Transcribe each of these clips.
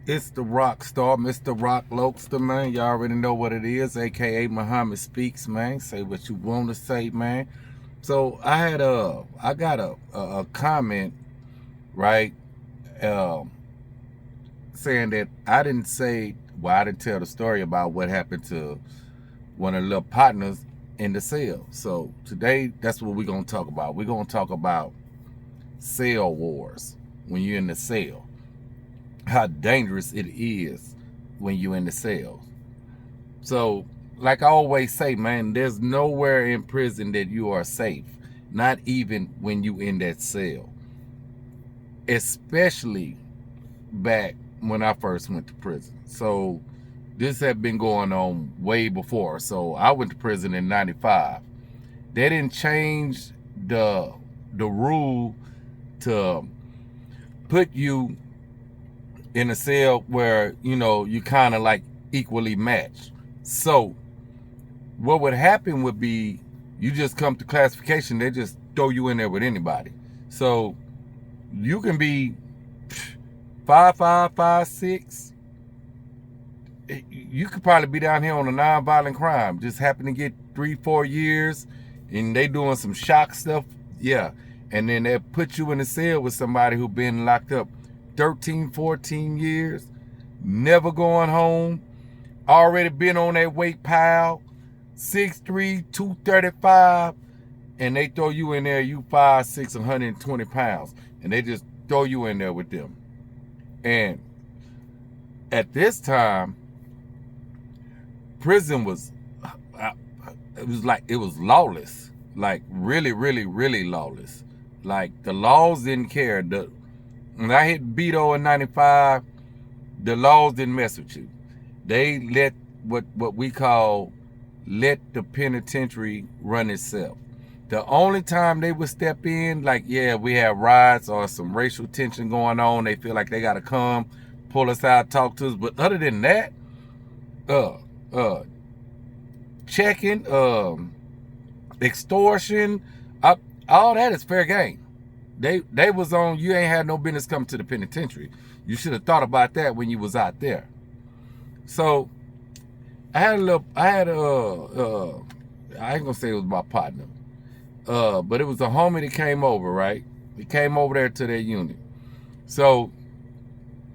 It's the rock star, Mr. Rock Lokester, man. Y'all already know what it is, aka Muhammad Speaks, man. Say what you want to say, man. So I got a comment, right, um, saying that I didn't say, well, I didn't tell the story about what happened to one of the little partners in the cell. So today, that's what we're gonna talk about. We're gonna talk about cell wars when you're in the cell, how dangerous it is when you're in the cells. So, like I always say, man, there's nowhere in prison that you are safe, not even when you in that cell. Especially back when I first went to prison. So, this had been going on way before. So, I went to prison in '95. They didn't change the the rule to put you in a cell where you kind of like equally matched. So what would happen would be you just come to classification, they just throw you in there with anybody. So you can be 5'5", 5'6". You could probably be down here on a non-violent crime, just happen to get 3-4 years, and they doing some shock stuff. Yeah, and then they put you in a cell with somebody who been locked up 13, 14 years, never going home, already been on that weight pile, 6'3", 235, and they throw you in there, you 5'6", 120 pounds, and they just throw you in there with them. And at this time, prison was, it was lawless, like really, really, really lawless. Like the laws didn't care. When I hit Beto in '95, the laws didn't mess with you. They let what we call let the penitentiary run itself. The only time they would step in, like, yeah, we have riots or some racial tension going on, they feel like they gotta come, pull us out, talk to us. But other than that, uh uh checking, extortion, all that is fair game. They was on, you ain't had no business coming to the penitentiary. You should have thought about that when you was out there. So I ain't gonna say it was my partner, but it was a homie that came over, right? He came over there to their unit. So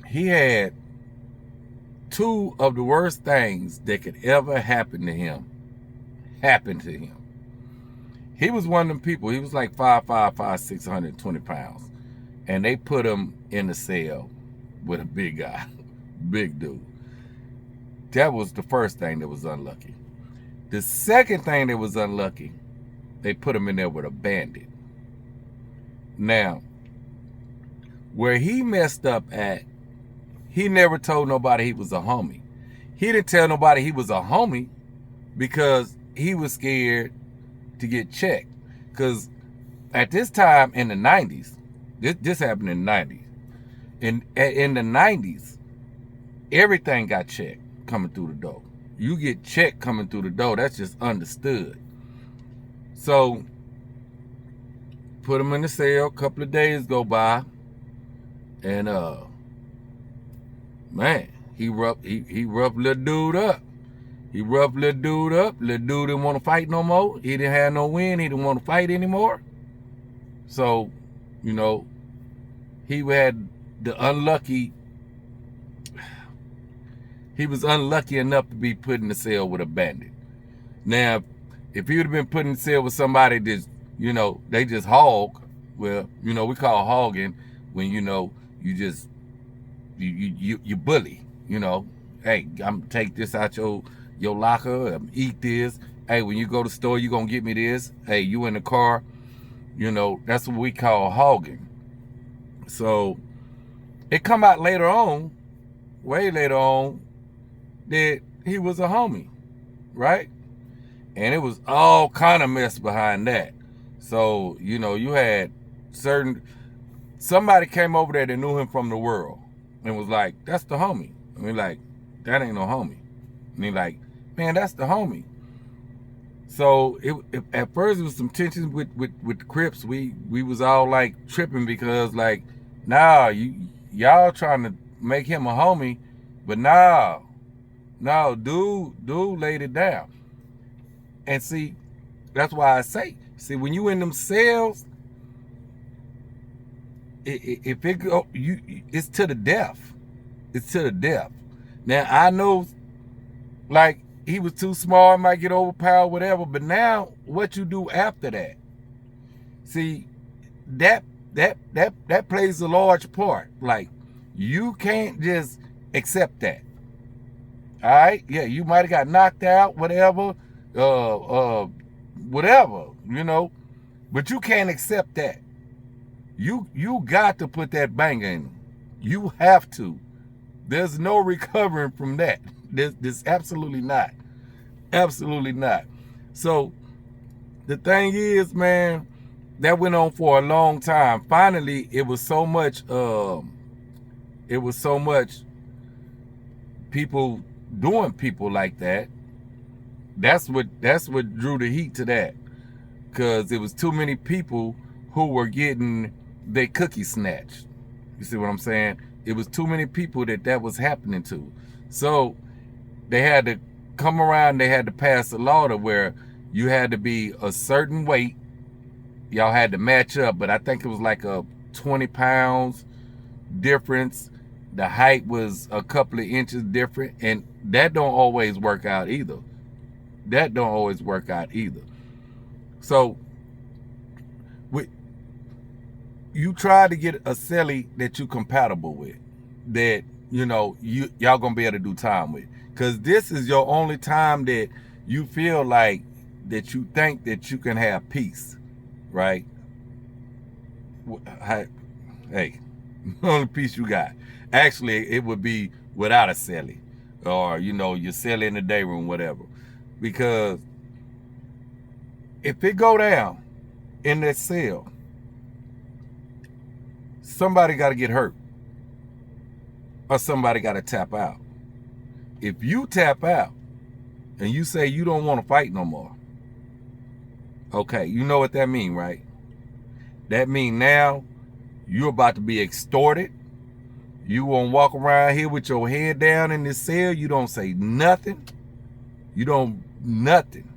he had two of the worst things that could ever happen to him. He was one of them people. He was like 5'5", 5'6", 120 pounds. And they put him in a cell with a big guy, big dude. That was the first thing that was unlucky. The second thing that was unlucky, they put him in there with a bandit. Now, where he messed up at, he never told nobody he was a homie. He didn't tell nobody he was a homie because he was scared to get checked. Because at this time in the 90s, this happened in the 90s. In the 90s, everything got checked coming through the door. You get checked coming through the door, that's just understood. So, put him in the cell, a couple of days go by, and man, he roughed little dude up. Little dude didn't want to fight no more. He didn't have no win. He didn't want to fight anymore. So, he had he was unlucky enough to be put in the cell with a bandit. Now, if he would have been put in the cell with somebody that's, they just hog, well, we call hogging when, you just, you bully, hey, I'm gonna take this out your locker, eat this. Hey, when you go to the store, you gonna get me this. Hey, you in the car, that's what we call hogging. So it come out later on, way later on, that he was a homie, right? And it was all kind of mess behind that. So, you had somebody came over there that knew him from the world and was like, that's the homie. I mean, like, that ain't no homie. I mean, like, man, that's the homie. So at first it was some tensions with the Crips. We was all like tripping because like, nah, y'all trying to make him a homie. But no, dude laid it down. And see, that's why I say, see, when you in them cells, if it go, it's to the death. It's to the death. Now I know, like, he was too small, might get overpowered, whatever. But now, what you do after that? See, that plays a large part. Like, you can't just accept that. All right, yeah, you might have got knocked out, whatever, whatever, you know, but you can't accept that. You got to put that bang in them. You have to. There's no recovering from that. There's absolutely not. Absolutely not. So the thing is, man, that went on for a long time. Finally, it was so much people doing people like that. That's what drew the heat to that. Because it was too many people who were getting their cookie snatched. You see what I'm saying? It was too many people that was happening to. So they had to come around, they had to pass a law to where you had to be a certain weight. Y'all had to match up, but I think it was like a 20 pounds difference. The height was a couple of inches different, and that don't always work out either. That don't always work out either. So you try to get a celly that you compatible with, that y'all gonna be able to do time with, because this is your only time that you feel like that you think that you can have peace, right? Hey, the only peace you got. Actually, it would be without a celly, or your celly in the day room, whatever. Because if it go down in that cell, somebody got to get hurt, or somebody got to tap out. If you tap out and you say you don't want to fight no more, okay, you know what that mean, right? That mean now you're about to be extorted. You won't walk around here with your head down in this cell. You don't say nothing. You don't nothing.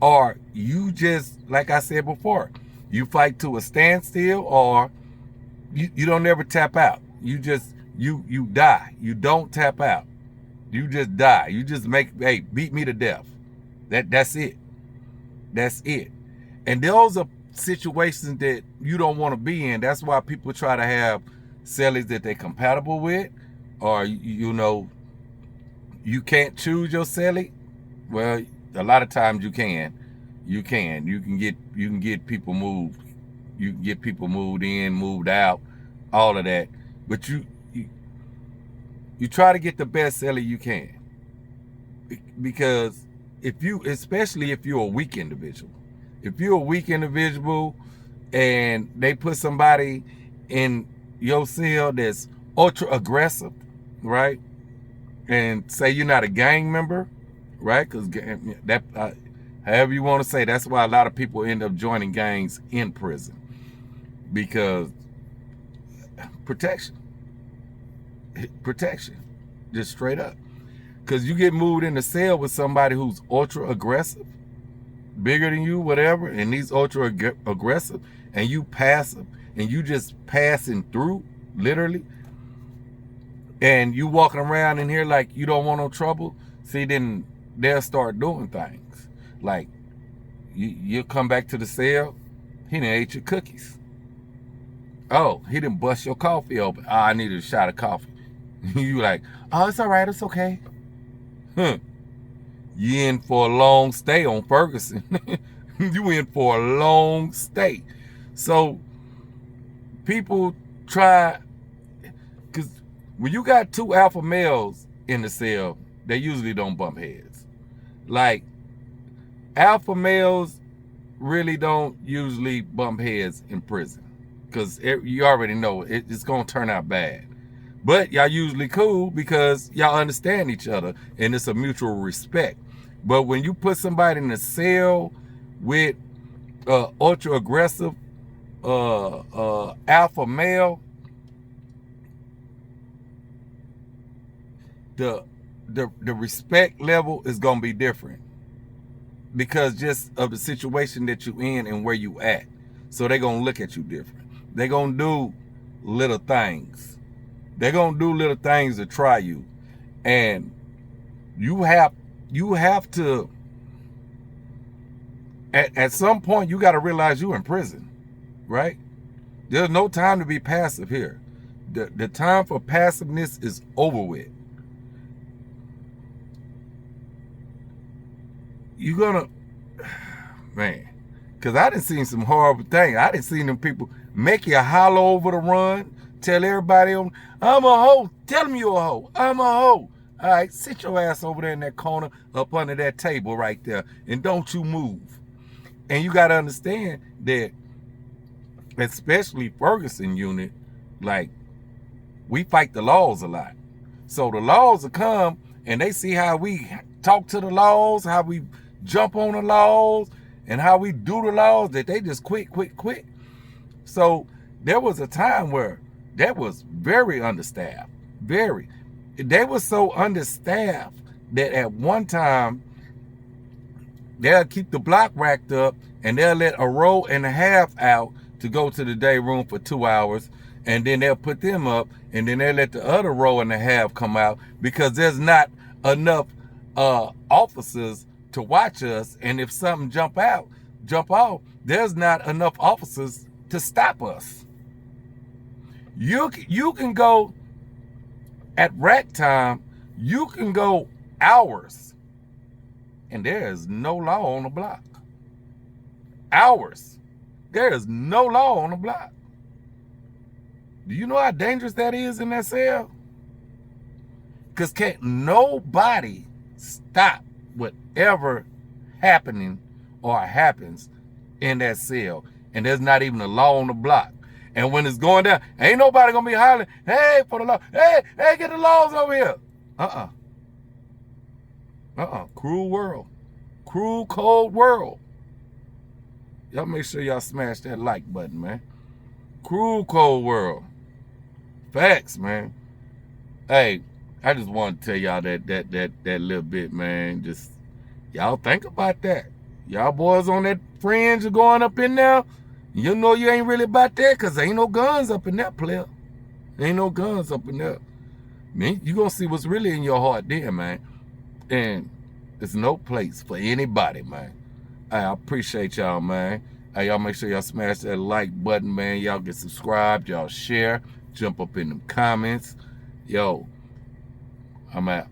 Or you just, like I said before, you fight to a standstill, or you don't ever tap out. You just, you die. You don't tap out. You just die. You just beat me to death. That's it. That's it. And those are situations that you don't want to be in. That's why people try to have cellies that they're compatible with, or you can't choose your celly. Well, a lot of times you can. You can get people moved. You can get people moved in, moved out, all of that. But you try to get the best celly you can, because especially if you're a weak individual. If you're a weak individual and they put somebody in your cell that's ultra aggressive, right? And say you're not a gang member, right? Because that, however you want to say, that's why a lot of people end up joining gangs in prison, because protection, just straight up. Because you get moved in the cell with somebody who's ultra aggressive, bigger than you, whatever, and he's ultra aggressive, and you passive, and you just passing through, literally, and you walking around in here like you don't want no trouble. See, then they'll start doing things like you'll come back to the cell, he done ate your cookies. Oh, he didn't bust your coffee open. Oh, I needed a shot of coffee. You like, oh, it's all right, it's okay. Huh. You in for a long stay on Ferguson. You in for a long stay. So people try, because when you got two alpha males in the cell, they usually don't bump heads. Like, alpha males really don't usually bump heads in prison, because you already know it's going to turn out bad. But y'all usually cool because y'all understand each other and it's a mutual respect. But when you put somebody in a cell with ultra aggressive alpha male, the the respect level is gonna be different because just of the situation that you in and where you at. So they're gonna look at you different. They're gonna do little things. They're gonna do little things to try you. And you have to at some point you gotta realize you're in prison, right? There's no time to be passive here. The time for passiveness is over with. You're gonna, man, because I done seen some horrible things. I done seen them people make you holler over the run, tell everybody, I'm a hoe. Tell them you're a hoe. I'm a hoe. All right, sit your ass over there in that corner up under that table right there, and don't you move. And you got to understand that, especially Ferguson unit, like, we fight the laws a lot. So the laws will come, and they see how we talk to the laws, how we jump on the laws, and how we do the laws, that they just quit. So there was a time where that was very understaffed. Very. They were so understaffed that at one time, they'll keep the block racked up, and they'll let a row and a half out to go to the day room for 2 hours, and then they'll put them up, and then they'll let the other row and a half come out because there's not enough officers to watch us, and if something jump off, there's not enough officers to stop us. You can go at rack time, you can go hours, and there is no law on the block. Hours. There is no law on the block. Do you know how dangerous that is in that cell? Because can't nobody stop whatever happening or happens in that cell. And there's not even a law on the block. And when it's going down, ain't nobody gonna be hollering, hey, for the law, hey, get the laws over here. Cruel world. Cruel, cold world. Y'all make sure y'all smash that like button, man. Cruel, cold world. Facts, man. Hey, I just want to tell y'all that little bit, man. Just, y'all think about that. Y'all boys on that fringe are going up in there. You know you ain't really about that because ain't no guns up in that player. Ain't no guns up in there. Man, you going to see what's really in your heart there, man. And there's no place for anybody, man. I appreciate y'all, man. Hey, y'all make sure y'all smash that like button, man. Y'all get subscribed. Y'all share. Jump up in them comments. Yo, I'm out.